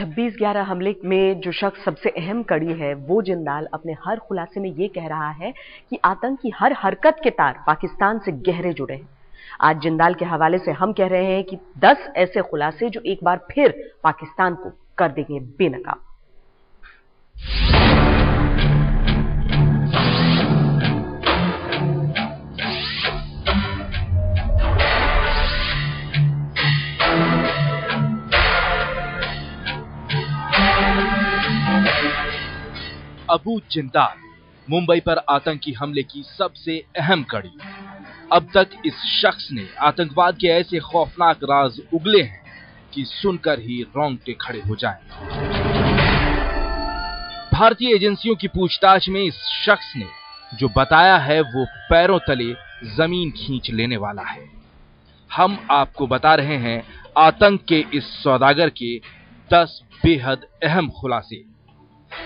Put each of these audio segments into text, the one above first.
26/11 हमले में जो शख्स सबसे अहम कड़ी है, वो जिंदाल अपने हर खुलासे में ये कह रहा है कि आतंक की हर हरकत के तार पाकिस्तान से गहरे जुड़े हैं। आज जिंदाल के हवाले से हम कह रहे हैं कि 10 ऐसे खुलासे जो एक बार फिर पाकिस्तान को कर देंगे बेनकाब। अबू जिंदाल, मुंबई पर आतंकी हमले की सबसे अहम कड़ी। अब तक इस शख्स ने आतंकवाद के ऐसे खौफनाक राज उगले हैं कि सुनकर ही रोंगटे खड़े हो जाएं। भारतीय एजेंसियों की पूछताछ में इस शख्स ने जो बताया है वो पैरों तले जमीन खींच लेने वाला है। हम आपको बता रहे हैं आतंक के इस सौदागर के 10 बेहद अहम खुलासे,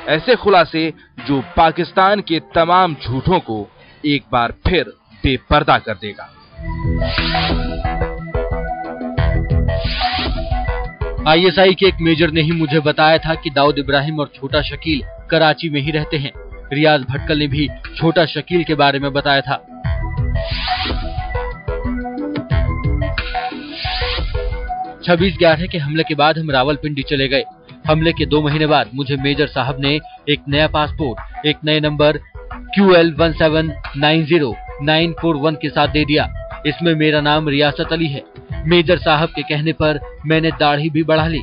ऐसे खुलासे जो पाकिस्तान के तमाम झूठों को एक बार फिर बेपर्दा कर देगा। आईएसआई के एक मेजर ने ही मुझे बताया था कि दाऊद इब्राहिम और छोटा शकील कराची में ही रहते हैं। रियाज भटकल ने भी छोटा शकील के बारे में बताया था। छब्बीस 11 के हमले के बाद हम रावलपिंडी चले गए। हमले के 2 महीने बाद मुझे मेजर साहब ने एक नया पासपोर्ट एक नए नंबर QL1790941 के साथ दे दिया। इसमें मेरा नाम रियासत अली है। मेजर साहब के कहने पर मैंने दाढ़ी भी बढ़ा ली।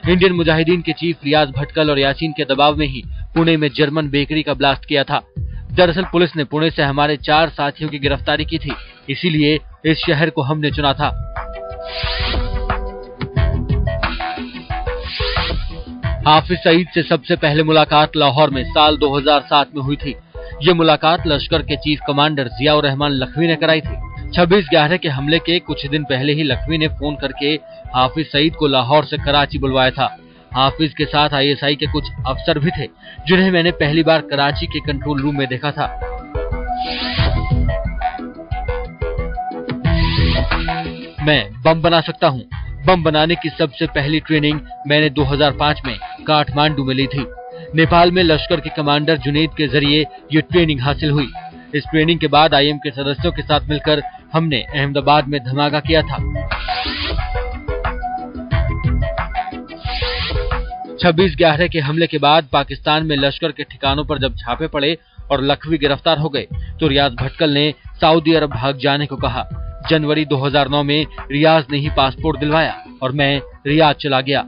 इंडियन मुजाहिदीन के चीफ रियाज भटकल और यासीन के दबाव में ही पुणे में जर्मन बेकरी का ब्लास्ट किया था। दरअसल पुलिस ने पुणे से हमारे 4 साथियों की गिरफ्तारी की थी, इसीलिए इस शहर को हमने चुना था। हाफिज सईद से सबसे पहले मुलाकात लाहौर में साल 2007 में हुई थी। ये मुलाकात लश्कर के चीफ कमांडर जियाउर रहमान लखवी ने कराई थी। 26/11 के हमले के कुछ दिन पहले ही लखवी ने फोन करके हाफिज सईद को लाहौर से कराची बुलवाया था। हाफिज के साथ आईएसआई के कुछ अफसर भी थे, जिन्हें मैंने पहली बार कराची के कंट्रोल रूम में देखा था। मैं बम बना सकता हूँ। बम बनाने की सबसे पहली ट्रेनिंग मैंने 2005 में काठमांडू में ली थी। नेपाल में लश्कर के कमांडर जुनैद के जरिए ये ट्रेनिंग हासिल हुई। इस ट्रेनिंग के बाद आईएम के सदस्यों के साथ मिलकर हमने अहमदाबाद में धमाका किया था। 26/11 के हमले के बाद पाकिस्तान में लश्कर के ठिकानों पर जब छापे पड़े और लखवी गिरफ्तार हो गए तो रियाज भटकल ने सऊदी अरब भाग जाने को कहा। जनवरी 2009 में रियाज ने ही पासपोर्ट दिलवाया और मैं रियाज चला गया।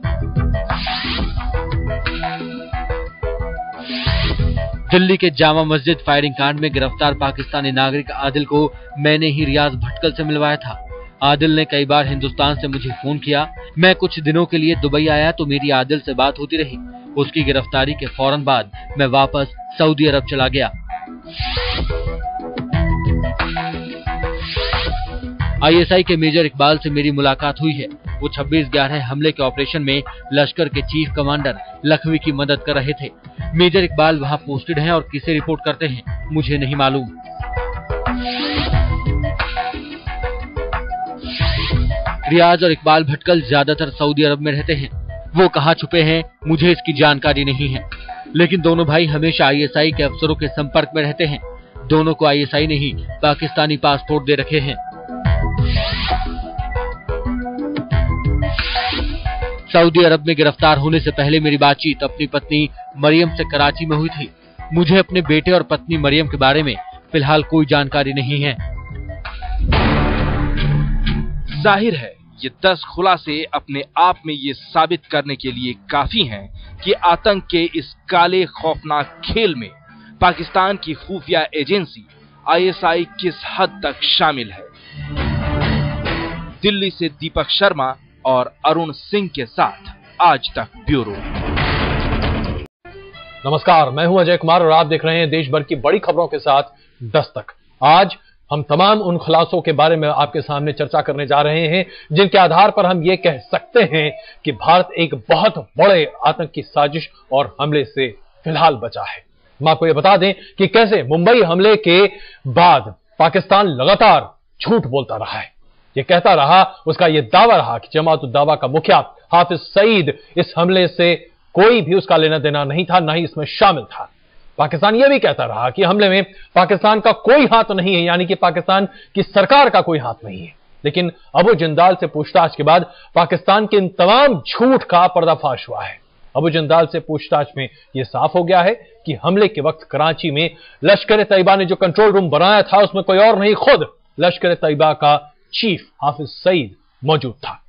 दिल्ली के जामा मस्जिद फायरिंग कांड में गिरफ्तार पाकिस्तानी नागरिक आदिल को मैंने ही रियाज भटकल से मिलवाया था। आदिल ने कई बार हिंदुस्तान से मुझे फोन किया। मैं कुछ दिनों के लिए दुबई आया तो मेरी आदिल से बात होती रही। उसकी गिरफ्तारी के फौरन बाद मैं वापस सऊदी अरब चला गया। आईएसआई के मेजर इकबाल से मेरी मुलाकात हुई है। वो 26/11 हमले के ऑपरेशन में लश्कर के चीफ कमांडर लखवी की मदद कर रहे थे। मेजर इकबाल वहां पोस्टेड हैं और किसे रिपोर्ट करते हैं मुझे नहीं मालूम। रियाज और इकबाल भटकल ज्यादातर सऊदी अरब में रहते हैं। वो कहाँ छुपे हैं मुझे इसकी जानकारी नहीं है, लेकिन दोनों भाई हमेशा आईएसआई के अफसरों के संपर्क में रहते हैं। दोनों को आईएसआई ने ही पाकिस्तानी पासपोर्ट दे रखे हैं। सऊदी अरब में गिरफ्तार होने से पहले मेरी बातचीत अपनी पत्नी मरियम से कराची में हुई थी। मुझे अपने बेटे और पत्नी मरियम के बारे में फिलहाल कोई जानकारी नहीं है। जाहिर है ये 10 खुलासे अपने आप में ये साबित करने के लिए काफी हैं कि आतंक के इस काले खौफनाक खेल में पाकिस्तान की खुफिया एजेंसी आईएसआई किस हद तक शामिल है। दिल्ली से दीपक शर्मा और अरुण सिंह के साथ आज तक ब्यूरो। नमस्कार, मैं हूं अजय कुमार और आप देख रहे हैं देश भर की बड़ी खबरों के साथ दस्तक। आज हम तमाम उन खुलासों के बारे में आपके सामने चर्चा करने जा रहे हैं जिनके आधार पर हम ये कह सकते हैं कि भारत एक बहुत बड़े आतंकी साजिश और हमले से फिलहाल बचा है। हम आपको ये बता दें कि कैसे मुंबई हमले के बाद पाकिस्तान लगातार झूठ बोलता रहा है। ये कहता रहा, उसका ये दावा रहा कि जमात उद दावा का मुखिया हाफिज सईद इस हमले से कोई भी उसका लेना देना नहीं था, न ही इसमें शामिल था। पाकिस्तान यह भी कहता रहा कि हमले में पाकिस्तान का कोई हाथ नहीं है, यानी कि पाकिस्तान की सरकार का कोई हाथ नहीं है। लेकिन अबू जिंदाल से पूछताछ के बाद पाकिस्तान के इन तमाम झूठ का पर्दाफाश हुआ है। अबू जिंदाल से पूछताछ में यह साफ हो गया है कि हमले के वक्त कराची में लश्कर तैयबा ने जो कंट्रोल रूम बनाया था उसमें कोई और नहीं, खुद लश्कर तैयबा का चीफ हाफिज सईद मौजूद था।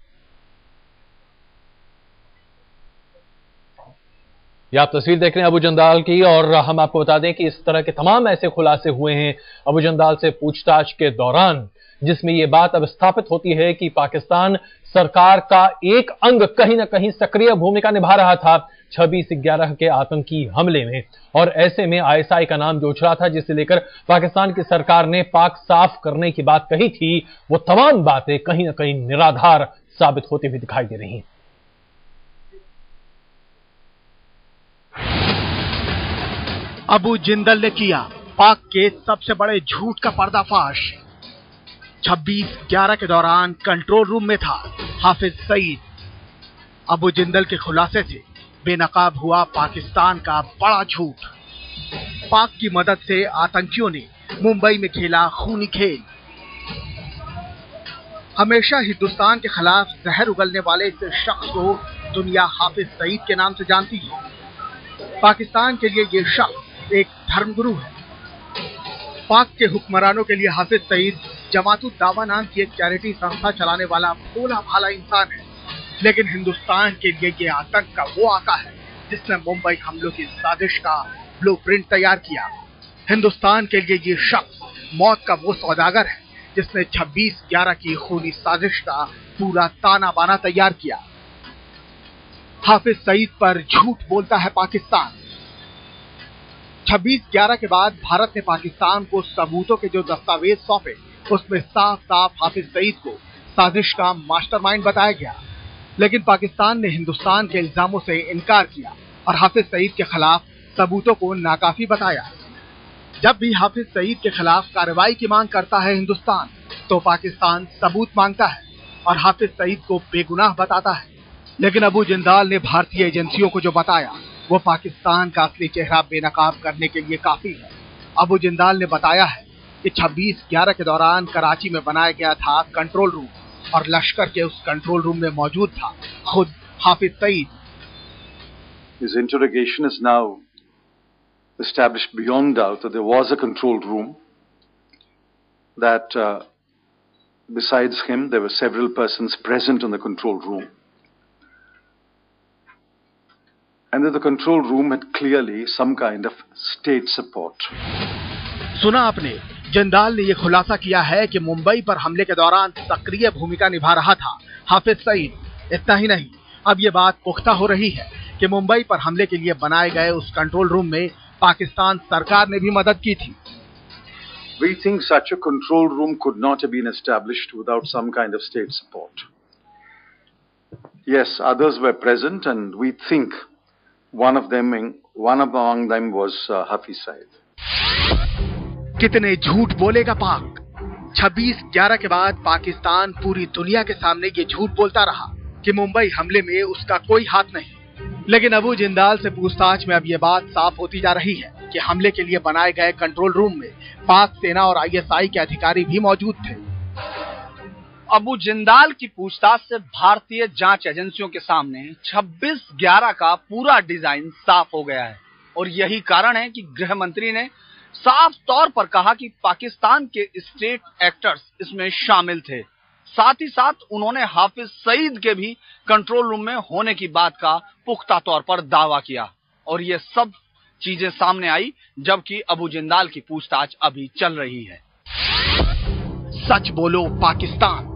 यह आप तस्वीर देख रहे हैं अबू जिंदाल की, और हम आपको बता दें कि इस तरह के तमाम ऐसे खुलासे हुए हैं अबू जिंदाल से पूछताछ के दौरान, जिसमें यह बात अब स्थापित होती है कि पाकिस्तान सरकार का एक अंग कहीं ना कहीं सक्रिय भूमिका निभा रहा था 26/11 के आतंकी हमले में, और ऐसे में ISI का नाम जो उछला था, जिसे लेकर पाकिस्तान की सरकार ने पाक साफ करने की बात कही थी, वो तमाम बातें कहीं ना कहीं निराधार साबित होती हुई दिखाई दे रही हैं। अबू जिंदल ने किया पाक के सबसे बड़े झूठ का पर्दाफाश। 26/11 के दौरान कंट्रोल रूम में था हाफिज सईद। अबू जिंदल के खुलासे से बेनकाब हुआ पाकिस्तान का बड़ा झूठ। पाक की मदद से आतंकियों ने मुंबई में खेला खूनी खेल। हमेशा हिंदुस्तान के खिलाफ जहर उगलने वाले इस शख्स को दुनिया हाफिज सईद के नाम से जानती है। पाकिस्तान के लिए ये शख्स एक धर्मगुरु है। पाक के हुक्मरानों के लिए हाफिज सईद जमात उद दावा नाम की एक चैरिटी संस्था चलाने वाला भोला भाला इंसान है, लेकिन हिंदुस्तान के लिए ये आतंक का वो आका है जिसने मुंबई हमलों की साजिश का ब्लूप्रिंट तैयार किया। हिंदुस्तान के लिए ये शख्स मौत का वो सौदागर है जिसने 26/11 की खूनी साजिश का पूरा ताना बाना तैयार किया। हाफिज सईद पर झूठ बोलता है पाकिस्तान। 26/11 के बाद भारत ने पाकिस्तान को सबूतों के जो दस्तावेज सौंपे, उसमें साफ साफ हाफिज सईद को साजिश का मास्टरमाइंड बताया गया, लेकिन पाकिस्तान ने हिंदुस्तान के इल्जामों से इनकार किया और हाफिज सईद के खिलाफ सबूतों को नाकाफी बताया। जब भी हाफिज सईद के खिलाफ कार्रवाई की मांग करता है हिंदुस्तान, तो पाकिस्तान सबूत मांगता है और हाफिज सईद को बेगुनाह बताता है। लेकिन अबू जिंदाल ने भारतीय एजेंसियों को जो बताया, वो पाकिस्तान का असली चेहरा बेनकाब करने के लिए काफी है। अबू जिंदाल ने बताया है कि 26/11 के दौरान कराची में बनाया गया था कंट्रोल रूम, और लश्कर के उस कंट्रोल रूम में मौजूद था खुद Hafiz Saeed. His interrogation is now established beyond doubt that there was a control room, that besides him there were several persons present in the control room, and that the control room had clearly some kind of state support. सुना आपने, जिंदाल ने यह खुलासा किया है कि मुंबई पर हमले के दौरान सक्रिय भूमिका निभा रहा था हाफिज सईद। इतना ही नहीं, अब यह बात पुख्ता हो रही है कि मुंबई पर हमले के लिए बनाए गए उस कंट्रोल रूम में पाकिस्तान सरकार ने भी मदद की थी। We think such a control room could not have been established without some kind of state support. Yes, others were present, and we think one among them was Hafiz Saeed. कितने झूठ बोलेगा पाक। 26/11 के बाद पाकिस्तान पूरी दुनिया के सामने ये झूठ बोलता रहा कि मुंबई हमले में उसका कोई हाथ नहीं, लेकिन अबू जिंदाल से पूछताछ में अब ये बात साफ होती जा रही है कि हमले के लिए बनाए गए कंट्रोल रूम में पाक सेना और ISI के अधिकारी भी मौजूद थे। अबू जिंदाल की पूछताछ से भारतीय जांच एजेंसियों के सामने 26/11 का पूरा डिजाइन साफ हो गया है, और यही कारण है कि गृह मंत्री ने साफ तौर पर कहा कि पाकिस्तान के स्टेट एक्टर्स इसमें शामिल थे। साथ ही साथ उन्होंने हाफिज सईद के भी कंट्रोल रूम में होने की बात का पुख्ता तौर पर दावा किया, और ये सब चीजें सामने आई जबकि अबू जिंदाल की पूछताछ अभी चल रही है। सच बोलो पाकिस्तान।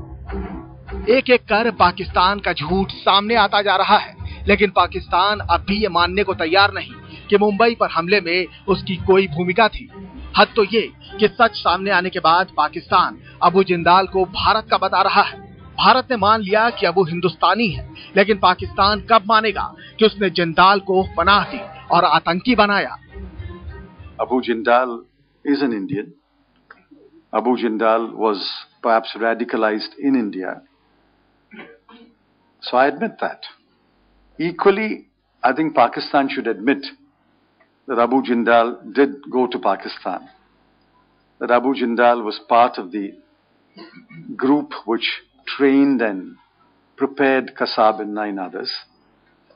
एक एक कर पाकिस्तान का झूठ सामने आता जा रहा है, लेकिन पाकिस्तान अब भी ये मानने को तैयार नहीं कि मुंबई पर हमले में उसकी कोई भूमिका थी। हद तो ये कि सच सामने आने के बाद पाकिस्तान अबू जिंदाल को भारत का बता रहा है। भारत ने मान लिया कि अबू हिंदुस्तानी है, लेकिन पाकिस्तान कब मानेगा कि उसने जिंदाल को पनाह दी और आतंकी बनाया। Abu Jindal is an Indian. Abu Jindal was perhaps radicalized in India. So I admit that. Equally, I think Pakistan should admit that Abu Jindal did go to Pakistan, that Abu Jindal was part of the group which trained and prepared Kasab and 9 others,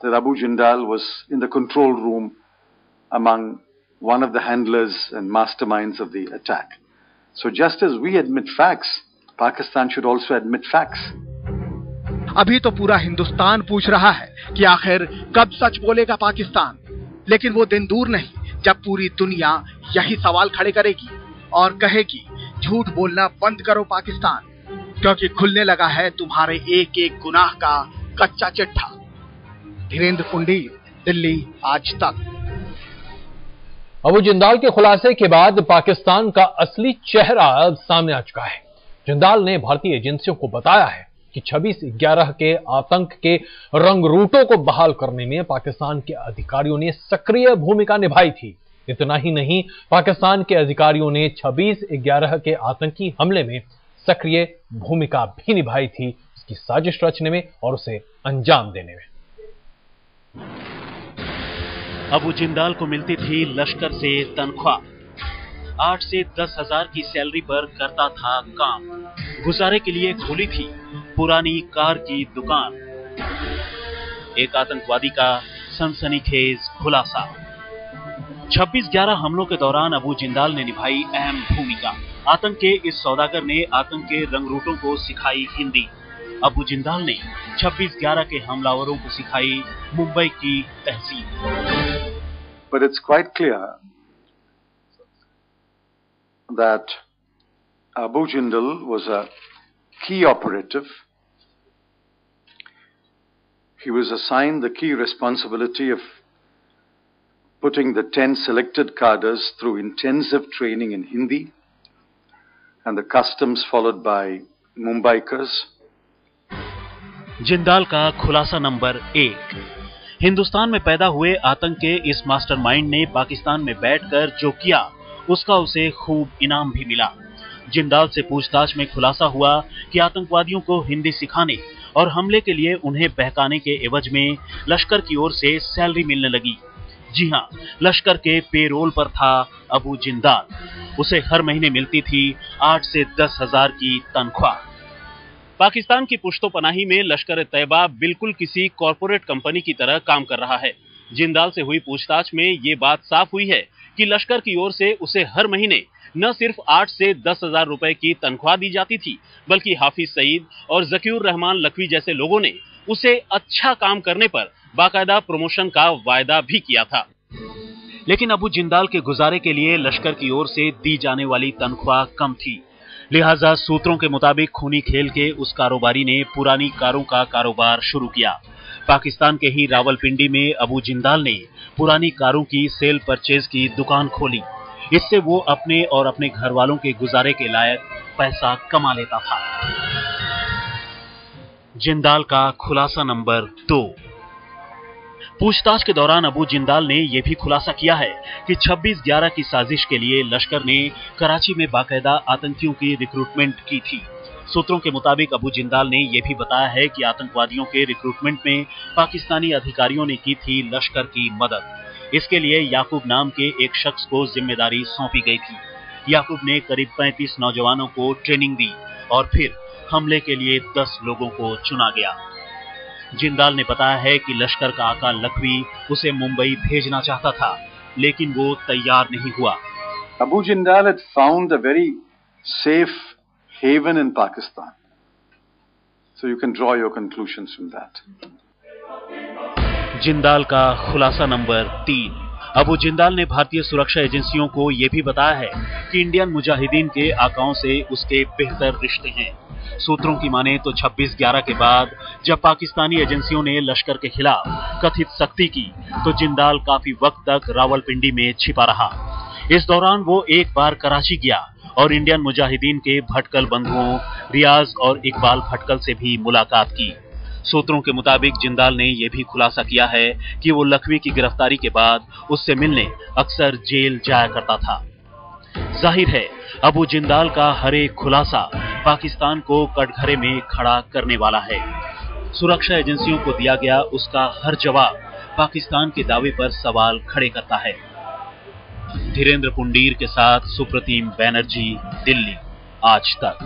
that Abu Jindal was in the control room among one of the handlers and masterminds of the attack. So just as we admit facts, Pakistan should also admit facts. अभी तो पूरा हिंदुस्तान पूछ रहा है कि आखिर कब सच बोलेगा पाकिस्तान, लेकिन वो दिन दूर नहीं जब पूरी दुनिया यही सवाल खड़े करेगी और कहेगी झूठ बोलना बंद करो पाकिस्तान, क्योंकि खुलने लगा है तुम्हारे एक एक गुनाह का कच्चा चिट्ठा। धीरेन्द्र पुंडीर, दिल्ली, आज तक। अबू जिंदाल के खुलासे के बाद पाकिस्तान का असली चेहरा सामने आ चुका है। जिंदाल ने भारतीय एजेंसियों को बताया है कि 26/11 के आतंक के रंगरूटों को बहाल करने में पाकिस्तान के अधिकारियों ने सक्रिय भूमिका निभाई थी। इतना ही नहीं, पाकिस्तान के अधिकारियों ने 26/11 के आतंकी हमले में सक्रिय भूमिका भी निभाई थी, इसकी साजिश रचने में और उसे अंजाम देने में। अबू जिंदाल को मिलती थी लश्कर से तनख्वाह, 8 से 10 हजार की सैलरी पर करता था काम। गुजारे के लिए खोली थी पुरानी कार की दुकान। एक आतंकवादी का सनसनीखेज खुलासा। 26/11 हमलों के दौरान अबू जिंदाल ने निभाई अहम भूमिका। आतंक के इस सौदागर ने आतंक के रंगरूटों को सिखाई हिंदी। अबू जिंदाल ने 26/11 के हमलावरों को सिखाई मुंबई की तहजीब। But it's quite clear that Abu Jindal was a key operative. He was assigned the key responsibility of putting the 10 selected cadres through intensive training in Hindi and the customs followed by Mumbaikars. Jindal का खुलासा number 1। Hindustan में पैदा हुए आतंक के इस mastermind ने पाकिस्तान में बैठकर जो किया उसका उसे खूब इनाम भी मिला। जिंदाल से पूछताछ में खुलासा हुआ कि आतंकवादियों को हिंदी सिखाने और हमले के लिए उन्हें बहकाने के एवज में लश्कर की ओर से सैलरी मिलने लगी। जी हां, लश्कर के पेरोल पर था अबू जिंदाल। उसे हर महीने मिलती थी 8 से 10 हजार की तनख्वाह। पाकिस्तान की पुश्तो-पनाही में लश्कर तैयबा बिल्कुल किसी कॉरपोरेट कंपनी की तरह काम कर रहा है। जिंदाल से हुई पूछताछ में ये बात साफ हुई है कि लश्कर की ओर से उसे हर महीने न सिर्फ 8 से 10 हजार रुपए की तनख्वाह दी जाती थी, बल्कि हाफिज सईद और ज़कीउर रहमान लखवी जैसे लोगों ने उसे अच्छा काम करने पर बाकायदा प्रमोशन का वायदा भी किया था। लेकिन अबू जिंदाल के गुजारे के लिए लश्कर की ओर से दी जाने वाली तनख्वाह कम थी। लिहाजा सूत्रों के मुताबिक खूनी खेल के उस कारोबारी ने पुरानी कारों का कारोबार शुरू किया। पाकिस्तान के ही रावलपिंडी में अबू जिंदाल ने पुरानी कारों की सेल परचेज की दुकान खोली। इससे वो अपने और अपने घर वालों के गुजारे के लायक पैसा कमा लेता था। जिंदाल का खुलासा नंबर 2। पूछताछ के दौरान अबू जिंदाल ने यह भी खुलासा किया है कि 26/11 की साजिश के लिए लश्कर ने कराची में बाकायदा आतंकियों की रिक्रूटमेंट की थी। सूत्रों के मुताबिक अबू जिंदाल ने यह भी बताया है कि आतंकवादियों के रिक्रूटमेंट में पाकिस्तानी अधिकारियों ने की थी लश्कर की मदद। इसके लिए याकूब नाम के एक शख्स को जिम्मेदारी सौंपी गई थी। याकूब ने करीब 35 नौजवानों को ट्रेनिंग दी और फिर हमले के लिए 10 लोगों को चुना गया। जिंदाल ने बताया है कि लश्कर का आका लखवी उसे मुंबई भेजना चाहता था, लेकिन वो तैयार नहीं हुआ। Abu Jindal had found a very safe haven in Pakistan. So you can draw your conclusions from that. Jindal का खुलासा नंबर 3। अबू जिंदाल ने भारतीय सुरक्षा एजेंसियों को यह भी बताया है कि इंडियन मुजाहिदीन के आकाओं से उसके बेहतर रिश्ते हैं। सूत्रों की माने तो 26/11 के बाद जब पाकिस्तानी एजेंसियों ने लश्कर के खिलाफ कथित सख्ती की तो जिंदाल काफी वक्त तक रावलपिंडी में छिपा रहा। इस दौरान वो एक बार कराची गया और इंडियन मुजाहिदीन के भटकल बंधुओं रियाज और इकबाल भटकल से भी मुलाकात की। सूत्रों के मुताबिक जिंदाल ने यह भी खुलासा किया है कि वो लखवी की गिरफ्तारी के बाद उससे मिलने अक्सर जेल जाया करता था। जाहिर है अबू जिंदाल का हर एक खुलासा पाकिस्तान को कटघरे में खड़ा करने वाला है। सुरक्षा एजेंसियों को दिया गया उसका हर जवाब पाकिस्तान के दावे पर सवाल खड़े करता है। धीरेन्द्र पुंडीर के साथ सुप्रतिम बैनर्जी, दिल्ली, आज तक।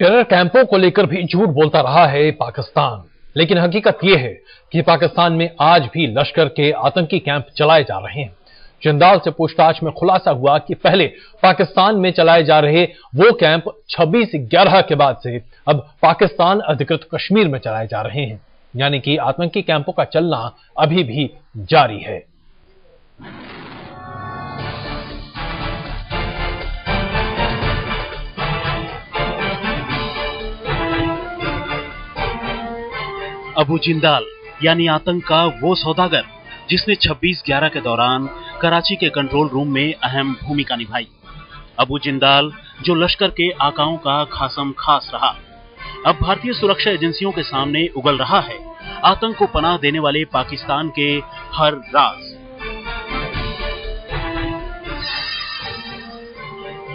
टेरर कैंपों को लेकर भी झूठ बोलता रहा है पाकिस्तान, लेकिन हकीकत यह है कि पाकिस्तान में आज भी लश्कर के आतंकी कैंप चलाए जा रहे हैं। जिंदाल से पूछताछ में खुलासा हुआ कि पहले पाकिस्तान में चलाए जा रहे वो कैंप 26/11 के बाद से अब पाकिस्तान अधिकृत कश्मीर में चलाए जा रहे हैं, यानी कि आतंकी कैंपों का चलना अभी भी जारी है। अबू जिंदाल यानी आतंक का वो सौदागर जिसने 26/11 के दौरान कराची के कंट्रोल रूम में अहम भूमिका निभाई। अबू जिंदाल जो लश्कर के आकाओं का खासम खास रहा, अब भारतीय सुरक्षा एजेंसियों के सामने उगल रहा है आतंक को पनाह देने वाले पाकिस्तान के हर राज।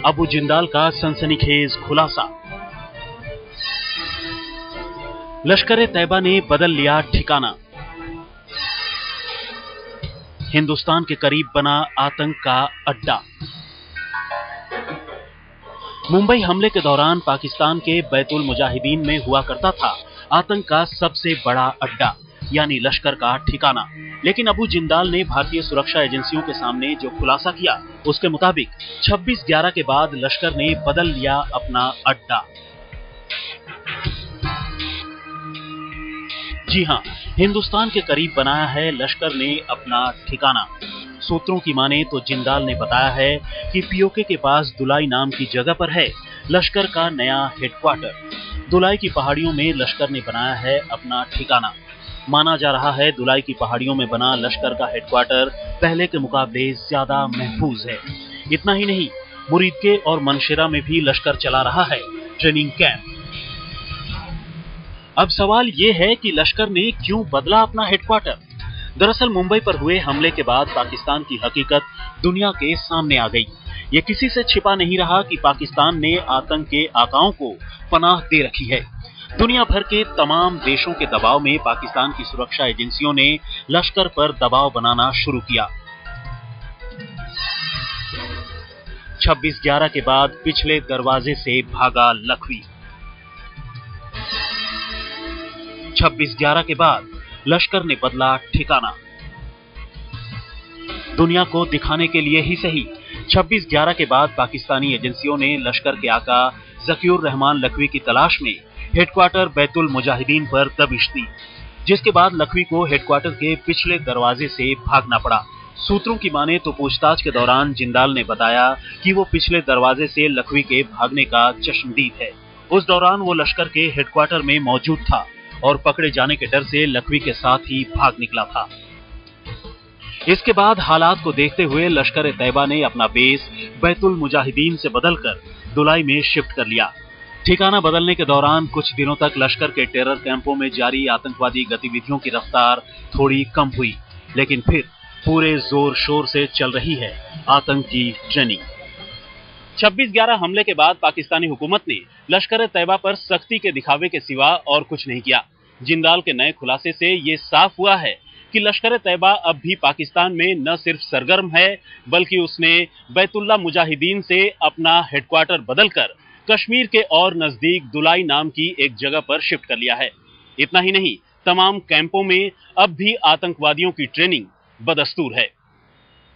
अबू जिंदाल का सनसनीखेज खुलासा। लश्कर-ए-तैयबा ने बदल लिया ठिकाना। हिंदुस्तान के करीब बना आतंक का अड्डा। मुंबई हमले के दौरान पाकिस्तान के बैतुल मुजाहिदीन में हुआ करता था आतंक का सबसे बड़ा अड्डा, यानी लश्कर का ठिकाना। लेकिन अबू जिंदाल ने भारतीय सुरक्षा एजेंसियों के सामने जो खुलासा किया, उसके मुताबिक 26/11 के बाद लश्कर ने बदल लिया अपना अड्डा। जी हां, हिंदुस्तान के करीब बनाया है लश्कर ने अपना ठिकाना। सूत्रों की माने तो जिंदाल ने बताया है कि पीओके के पास दुलाई नाम की जगह पर है लश्कर का नया हेडक्वार्टर। दुलाई की पहाड़ियों में लश्कर ने बनाया है अपना ठिकाना। माना जा रहा है दुलाई की पहाड़ियों में बना लश्कर का हेडक्वार्टर पहले के मुकाबले ज्यादा महफूज है। इतना ही नहीं, मुरीदके और मनशिरा में भी लश्कर चला रहा है ट्रेनिंग कैंप। अब सवाल यह है कि लश्कर ने क्यों बदला अपना हेडक्वार्टर। दरअसल मुंबई पर हुए हमले के बाद पाकिस्तान की हकीकत दुनिया के सामने आ गई। ये किसी से छिपा नहीं रहा कि पाकिस्तान ने आतंक के आकाओं को पनाह दे रखी है। दुनिया भर के तमाम देशों के दबाव में पाकिस्तान की सुरक्षा एजेंसियों ने लश्कर पर दबाव बनाना शुरू किया। 26/11 के बाद पिछले दरवाजे से भागा लखवी। 26/11 के बाद लश्कर ने बदला ठिकाना। दुनिया को दिखाने के लिए ही सही, 26/11 के बाद पाकिस्तानी एजेंसियों ने लश्कर के आका ज़कीउर रहमान लखवी की तलाश में हेडक्वार्टर बैतुल मुजाहिदीन पर दबिश दी, जिसके बाद लखवी को हेडक्वार्टर के पिछले दरवाजे से भागना पड़ा। सूत्रों की माने तो पूछताछ के दौरान जिंदाल ने बताया कि वो पिछले दरवाजे से लखवी के भागने का चश्मदीद है। उस दौरान वो लश्कर के हेडक्वार्टर में मौजूद था और पकड़े जाने के डर से लखवी के साथ ही भाग निकला था। इसके बाद हालात को देखते हुए लश्कर-ए-तैयबा ने अपना बेस बैतुल मुजाहिदीन से बदलकर दुलाई में शिफ्ट कर लिया। ठिकाना बदलने के दौरान कुछ दिनों तक लश्कर के टेरर कैंपों में जारी आतंकवादी गतिविधियों की रफ्तार थोड़ी कम हुई, लेकिन फिर पूरे जोर शोर से चल रही है आतंक की ट्रेनिंग। 26/11 हमले के बाद पाकिस्तानी हुकूमत ने लश्कर-ए-तैयबा पर सख्ती के दिखावे के सिवा और कुछ नहीं किया। जिंदाल के नए खुलासे से ये साफ हुआ है कि लश्कर-ए-तैयबा अब भी पाकिस्तान में न सिर्फ सरगर्म है, बल्कि उसने बैतुल्लाह मुजाहिदीन से अपना हेडक्वार्टर बदलकर कश्मीर के और नजदीक दुलाई नाम की एक जगह पर शिफ्ट कर लिया है। इतना ही नहीं, तमाम कैंपों में अब भी आतंकवादियों की ट्रेनिंग बदस्तूर है।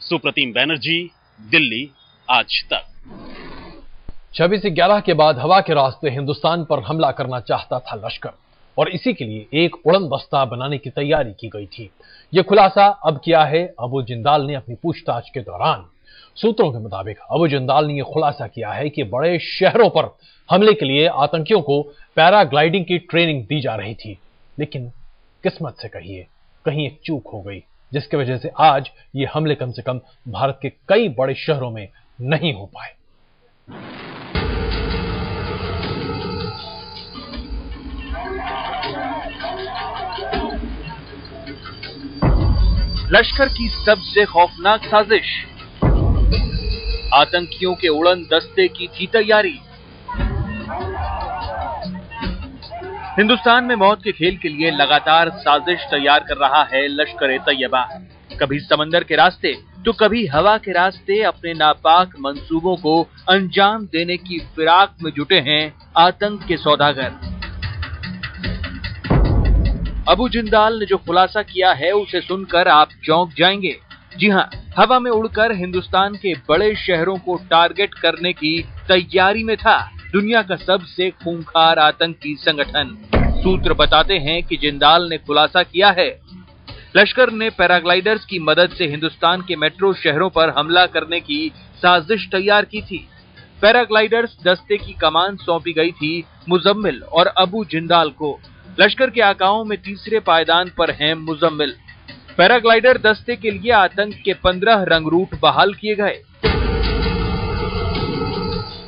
सुप्रतिम बैनर्जी, दिल्ली, आज तक। 26/11 के बाद हवा के रास्ते हिंदुस्तान पर हमला करना चाहता था लश्कर, और इसी के लिए एक उड़न दस्ता बनाने की तैयारी की गई थी। यह खुलासा अब किया है अबू जिंदाल ने अपनी पूछताछ के दौरान। सूत्रों के मुताबिक अबू जिंदाल ने यह खुलासा किया है कि बड़े शहरों पर हमले के लिए आतंकियों को पैराग्लाइडिंग की ट्रेनिंग दी जा रही थी, लेकिन किस्मत से कहीं एक चूक हो गई, जिसकी वजह से आज ये हमले कम से कम भारत के कई बड़े शहरों में नहीं हो पाए। लश्कर की सबसे खौफनाक साजिश, आतंकियों के उड़न दस्ते की थी तैयारी। हिंदुस्तान में मौत के खेल के लिए लगातार साजिश तैयार कर रहा है लश्कर-ए-तैयबा। कभी समंदर के रास्ते तो कभी हवा के रास्ते अपने नापाक मंसूबों को अंजाम देने की फिराक में जुटे हैं आतंक के सौदागर। अबू जिंदाल ने जो खुलासा किया है उसे सुनकर आप चौंक जाएंगे। जी हां, हवा में उड़कर हिंदुस्तान के बड़े शहरों को टारगेट करने की तैयारी में था दुनिया का सबसे खूंखार आतंकी संगठन। सूत्र बताते हैं कि जिंदाल ने खुलासा किया है लश्कर ने पैराग्लाइडर्स की मदद से हिंदुस्तान के मेट्रो शहरों पर हमला करने की साजिश तैयार की थी। पैराग्लाइडर्स दस्ते की कमान सौंपी गई थी मुजम्मिल और अबू जिंदाल को। लश्कर के आकाओं में तीसरे पायदान पर हैं मुजम्मिल। पैराग्लाइडर दस्ते के लिए आतंक के 15 रंग रूट बहाल किए गए।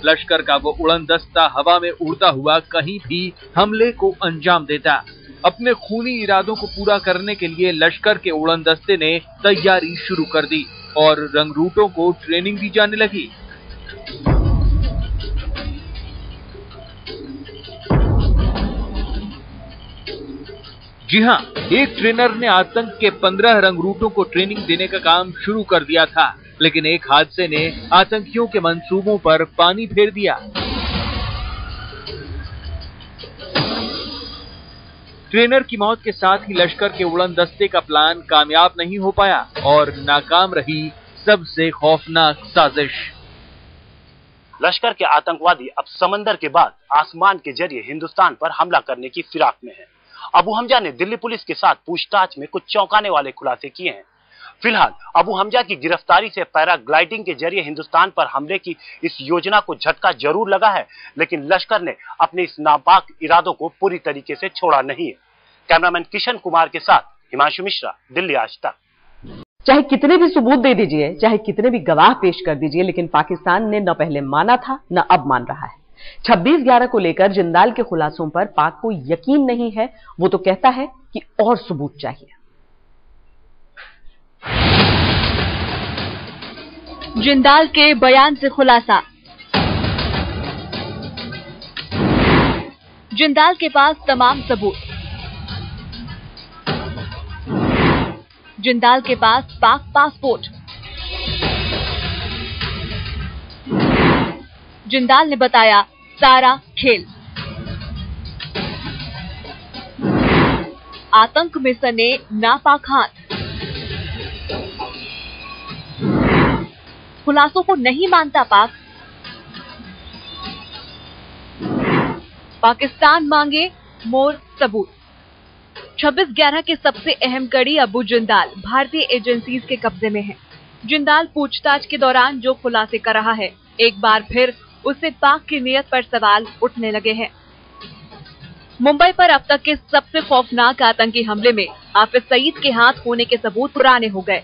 लश्कर का वो उड़न दस्ता हवा में उड़ता हुआ कहीं भी हमले को अंजाम देता। अपने खूनी इरादों को पूरा करने के लिए लश्कर के उड़न दस्ते ने तैयारी शुरू कर दी और रंग रूटों को ट्रेनिंग दी जाने लगी। जी हां, एक ट्रेनर ने आतंक के 15 रंग रूटों को ट्रेनिंग देने का काम शुरू कर दिया था, लेकिन एक हादसे ने आतंकियों के मंसूबों पर पानी फेर दिया। ट्रेनर की मौत के साथ ही लश्कर के उड़न दस्ते का प्लान कामयाब नहीं हो पाया और नाकाम रही सबसे खौफनाक साजिश। लश्कर के आतंकवादी अब समंदर के बाद आसमान के जरिए हिंदुस्तान पर हमला करने की फिराक में हैं। अबू हमजा ने दिल्ली पुलिस के साथ पूछताछ में कुछ चौंकाने वाले खुलासे किए हैं। फिलहाल अबू हमजा की गिरफ्तारी से पैराग्लाइडिंग के जरिए हिंदुस्तान पर हमले की इस योजना को झटका जरूर लगा है, लेकिन लश्कर ने अपने इस नापाक इरादों को पूरी तरीके से छोड़ा नहीं है। कैमरामैन किशन कुमार के साथ हिमांशु मिश्रा, दिल्ली आज तक। चाहे कितने भी सबूत दे दीजिए, चाहे कितने भी गवाह पेश कर दीजिए, लेकिन पाकिस्तान ने न पहले माना था न अब मान रहा है। 26/11 को लेकर जिंदाल के खुलासों पर पाक को यकीन नहीं है, वो तो कहता है कि और सबूत चाहिए। जिंदाल के बयान से खुलासा। जिंदाल के पास तमाम सबूत। जिंदाल के पास पाक पासपोर्ट। जिंदाल ने बताया सारा खेल। आतंक में सने नापाक हाथ। खुलासों को नहीं मानता पाक। पाकिस्तान मांगे मोर सबूत। 26/11 के सबसे अहम कड़ी अबू जिंदाल भारतीय एजेंसीज के कब्जे में है। जिंदाल पूछताछ के दौरान जो खुलासे कर रहा है, एक बार फिर उससे पाक की नीयत पर सवाल उठने लगे हैं। मुंबई पर अब तक के सबसे खौफनाक आतंकी हमले में हाफिज सईद के हाथ होने के सबूत पुराने हो गए,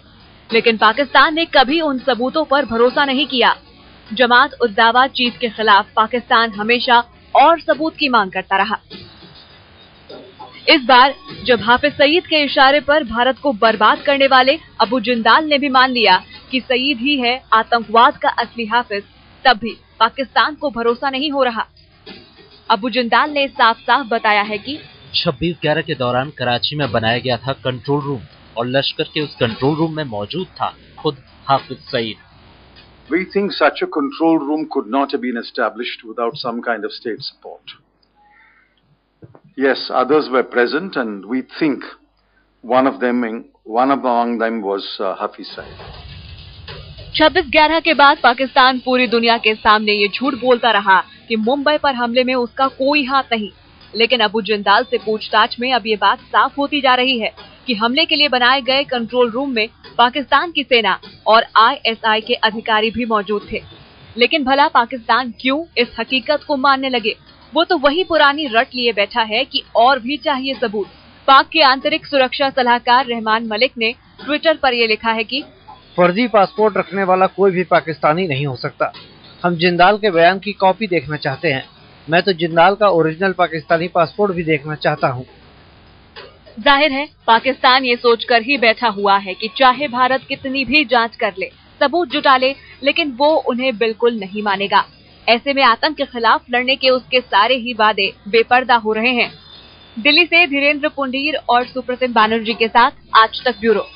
लेकिन पाकिस्तान ने कभी उन सबूतों पर भरोसा नहीं किया। जमात उद दावा चीफ के खिलाफ पाकिस्तान हमेशा और सबूत की मांग करता रहा। इस बार जब हाफिज सईद के इशारे पर भारत को बर्बाद करने वाले अबू जिंदाल ने भी मान लिया कि सईद ही है आतंकवाद का असली हाफिज, तब भी पाकिस्तान को भरोसा नहीं हो रहा। अबू जिंदाल ने साफ साफ बताया है कि 26/11 के दौरान कराची में बनाया गया था कंट्रोल रूम और लश्कर के उस कंट्रोल रूम में मौजूद था खुद Hafiz Saeed. We think such a control room could not have been established without some kind of state support. Yes, others were present, and we think one among them was Hafiz Saeed. 26/11 के बाद पाकिस्तान पूरी दुनिया के सामने ये झूठ बोलता रहा कि मुंबई पर हमले में उसका कोई हाथ नहीं, लेकिन अबू जिंदाल से पूछताछ में अब ये बात साफ होती जा रही है कि हमले के लिए बनाए गए कंट्रोल रूम में पाकिस्तान की सेना और ISI के अधिकारी भी मौजूद थे। लेकिन भला पाकिस्तान क्यों इस हकीकत को मानने लगे? वो तो वही पुरानी रट लिए बैठा है कि और भी चाहिए सबूत। पाक के आंतरिक सुरक्षा सलाहकार रहमान मलिक ने ट्विटर पर ये लिखा है कि फर्जी पासपोर्ट रखने वाला कोई भी पाकिस्तानी नहीं हो सकता। हम जिंदाल के बयान की कॉपी देखना चाहते हैं। मैं तो जिंदाल का ओरिजिनल पाकिस्तानी पासपोर्ट भी देखना चाहता हूँ। जाहिर है पाकिस्तान ये सोचकर ही बैठा हुआ है कि चाहे भारत कितनी भी जांच कर ले, सबूत जुटा ले, लेकिन वो उन्हें बिल्कुल नहीं मानेगा। ऐसे में आतंक के खिलाफ लड़ने के उसके सारे ही वादे बेपर्दा हो रहे हैं। दिल्ली से धीरेन्द्र पुंडीर और सुप्रतिम बैनर्जी के साथ आज तक ब्यूरो।